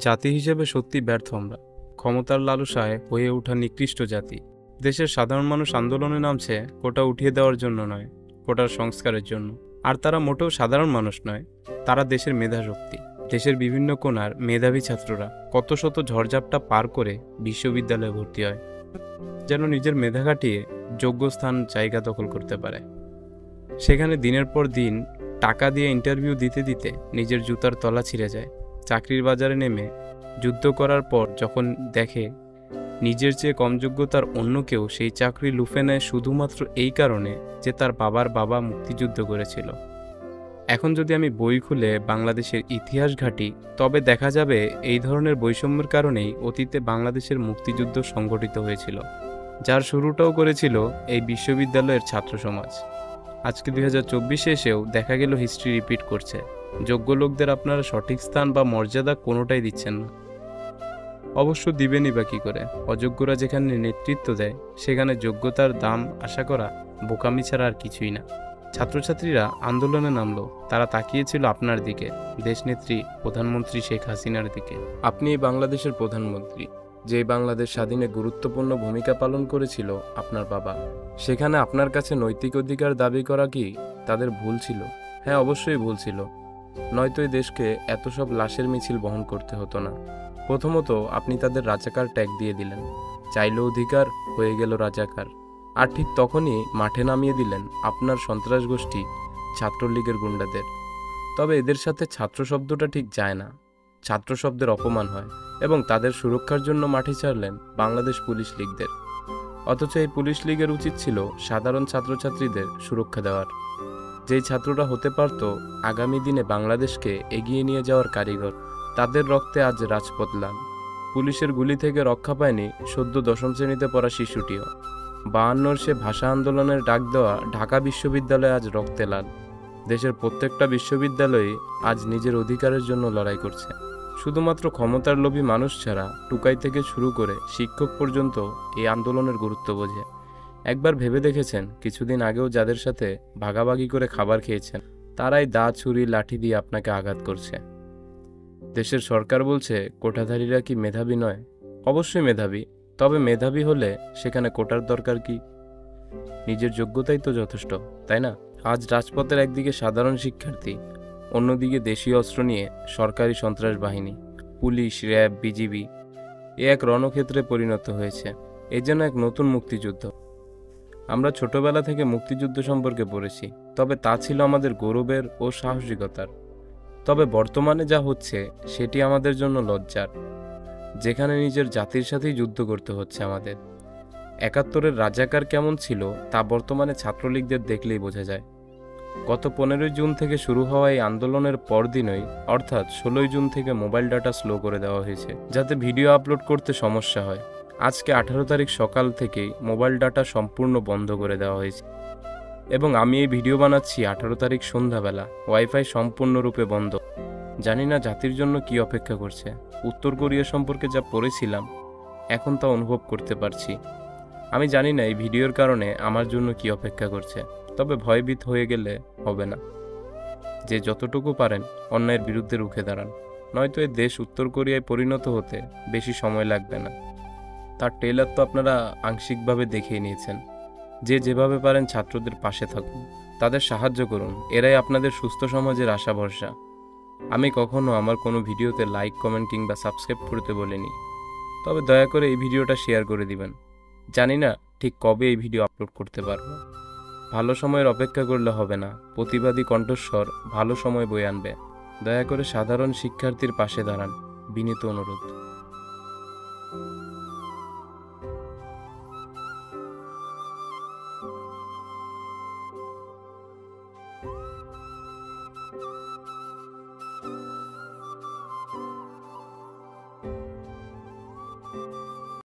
জাতি হিসেবে সত্যি ব্যর্থ আমরা। ক্ষমতার লালসায় হয়ে ওঠা নিকৃষ্ট জাতি। দেশের সাধারণ মানুষ আন্দোলনে নামছে কোটা উঠিয়ে দেওয়ার জন্য নয়, কোটার সংস্কারের জন্য। আর তারা মোটেও সাধারণ মানুষ নয়, তারা দেশের মেধাশক্তি। দেশের বিভিন্ন কোণার মেধাবী ছাত্ররা কত শত ঝড়ঝাপটা পার করে বিশ্ববিদ্যালয়ে ভর্তি হয়, যেন নিজের মেধা খাটিয়ে যোগ্য স্থান জায়গা দখল করতে পারে। সেখানে দিনের পর দিন টাকা দিয়ে ইন্টারভিউ দিতে দিতে নিজের জুতার তলা ছিঁড়ে যায়। চাকরির বাজারে নেমে যুদ্ধ করার পর যখন দেখে নিজের চেয়ে কম যোগ্যতার অন্য কেউ সেই চাকরি লুফে নেয় শুধুমাত্র এই কারণে যে তার বাবার বাবা মুক্তিযুদ্ধ করেছিল। এখন যদি আমি বই খুলে বাংলাদেশের ইতিহাস ঘাঁটি, তবে দেখা যাবে এই ধরনের বৈষম্যের কারণেই অতীতে বাংলাদেশের মুক্তিযুদ্ধ সংগঠিত হয়েছিল, যার শুরুটাও করেছিল এই বিশ্ববিদ্যালয়ের ছাত্র সমাজ। আজকে 2024-এ এসেও দেখা গেল হিস্ট্রি রিপিট করছে। যোগ্য লোকদের আপনারা সঠিক স্থান বা মর্যাদা কোনোটাই দিচ্ছেন না। অবশ্য দিবেনই বা কী করে? অযোগ্যরা যেখানে নেতৃত্ব দেয় সেখানে যোগ্যতার দাম আশা করা বোকামি ছাড়া আর কিছুই না। ছাত্রছাত্রীরা আন্দোলনে নামলো, তারা তাকিয়েছিল আপনার দিকে, দেশনেত্রী প্রধানমন্ত্রী শেখ হাসিনার দিকে। আপনি বাংলাদেশের প্রধানমন্ত্রী, যে বাংলাদেশ স্বাধীনে গুরুত্বপূর্ণ ভূমিকা পালন করেছিল আপনার বাবা। সেখানে আপনার কাছে নৈতিক অধিকার দাবি করা কি তাদের ভুল ছিল? হ্যাঁ, অবশ্যই ভুল ছিল, নয়তো এই দেশকে এত সব লাশের মিছিল বহন করতে হতো না। প্রথমত, আপনি তাদের রাজাকার ট্যাগ দিয়ে দিলেন, চাইল অধিকার হয়ে গেল রাজাকার। আর ঠিক তখনই মাঠে নামিয়ে দিলেন আপনার সন্ত্রাস গোষ্ঠী ছাত্রলীগের গুন্ডাদের। তবে এদের সাথে ছাত্র শব্দটা ঠিক যায় না, ছাত্র শব্দের অপমান হয়, এবং তাদের সুরক্ষার জন্য মাঠে ছাড়লেন বাংলাদেশ পুলিশ লীগদের। অথচ এই পুলিশ লীগের উচিত ছিল সাধারণ ছাত্রছাত্রীদের সুরক্ষা দেওয়ার, যেই ছাত্ররা হতে পারত আগামী দিনে বাংলাদেশকে এগিয়ে নিয়ে যাওয়ার কারিগর। তাদের রক্তে আজ রাজপথ লাল। পুলিশের গুলি থেকে রক্ষা পায়নি সদ্য 10ম শ্রেণীতে পড়া শিশুটিও। 52-র সে ভাষা আন্দোলনের ডাক দেওয়া ঢাকা বিশ্ববিদ্যালয় আজ রক্তে লাল। দেশের প্রত্যেকটা বিশ্ববিদ্যালয়ে আজ নিজের অধিকারের জন্য লড়াই করছে। শুধুমাত্র ক্ষমতার লোভী মানুষ ছাড়া টুকাই থেকে শুরু করে শিক্ষক পর্যন্ত এই আন্দোলনের গুরুত্ব বোঝে। একবার ভেবে দেখেছেন, কিছুদিন আগেও যাদের সাথে ভাগাভাগি করে খাবার খেয়েছেন, তারাই দা ছুরি লাঠি দিয়ে আপনাকে আঘাত করছে। দেশের সরকার বলছে কোটাধারীরা কি মেধাবী নয়? অবশ্যই মেধাবী, তবে মেধাবী হলে সেখানে কোটার দরকার কি? নিজের যোগ্যতাই তো যথেষ্ট, তাই না? আজ রাজপথের একদিকে সাধারণ শিক্ষার্থী, অন্যদিকে দেশীয় অস্ত্র নিয়ে সরকারি সন্ত্রাস বাহিনী, পুলিশ, র্যাব, বিজিবি। এ এক রণক্ষেত্রে পরিণত হয়েছে। এ যেন এক নতুন মুক্তিযুদ্ধ। আমরা ছোটবেলা থেকে মুক্তিযুদ্ধ সম্পর্কে পড়েছি, তবে তা ছিল আমাদের গৌরবের ও সাহসিকতার। তবে বর্তমানে যা হচ্ছে সেটি আমাদের জন্য লজ্জার, যেখানে নিজের জাতির সাথেই যুদ্ধ করতে হচ্ছে আমাদের। 71-এর রাজাকার কেমন ছিল তা বর্তমানে ছাত্রলীগদের দেখলেই বোঝা যায়। গত 15ই জুন থেকে শুরু হওয়া এই আন্দোলনের পরদিনই, অর্থাৎ 16ই জুন থেকে মোবাইল ডাটা স্লো করে দেওয়া হয়েছে, যাতে ভিডিও আপলোড করতে সমস্যা হয়। আজকে 18 তারিখ সকাল থেকেই মোবাইল ডাটা সম্পূর্ণ বন্ধ করে দেওয়া হয়েছে, এবং আমি এই ভিডিও বানাচ্ছি 18 তারিখ সন্ধ্যাবেলা। ওয়াইফাই সম্পূর্ণরূপে বন্ধ। জানি না জাতির জন্য কি অপেক্ষা করছে। উত্তর কোরিয়া সম্পর্কে যা পড়েছিলাম এখন তা অনুভব করতে পারছি। আমি জানি না এই ভিডিওর কারণে আমার জন্য কি অপেক্ষা করছে, তবে ভয়ভীত হয়ে গেলে হবে না। যে যতটুকু পারেন অন্যায়ের বিরুদ্ধে রুখে দাঁড়ান, নয়তো এই দেশ উত্তর কোরিয়ায় পরিণত হতে বেশি সময় লাগবে না। তার ট্রেলার তো আপনারা আংশিকভাবে দেখিয়ে নিয়েছেন। যে যেভাবে পারেন ছাত্রদের পাশে থাকুন, তাদের সাহায্য করুন। এরাই আপনাদের সুস্থ সমাজের আশা ভরসা। আমি কখনো আমার কোনো ভিডিওতে লাইক, কমেন্ট কিংবা সাবস্ক্রাইব করতে বলিনি, তবে দয়া করে এই ভিডিওটা শেয়ার করে দিবেন। জানি না ঠিক কবে এই ভিডিও আপলোড করতে পারবো। ভালো সময়ের অপেক্ষা করলে হবে না, প্রতিবাদী কণ্ঠস্বর ভালো সময় বয়ে আনবে। দয়া করে সাধারণ শিক্ষার্থীর পাশে দাঁড়ান, বিনীত অনুরোধ।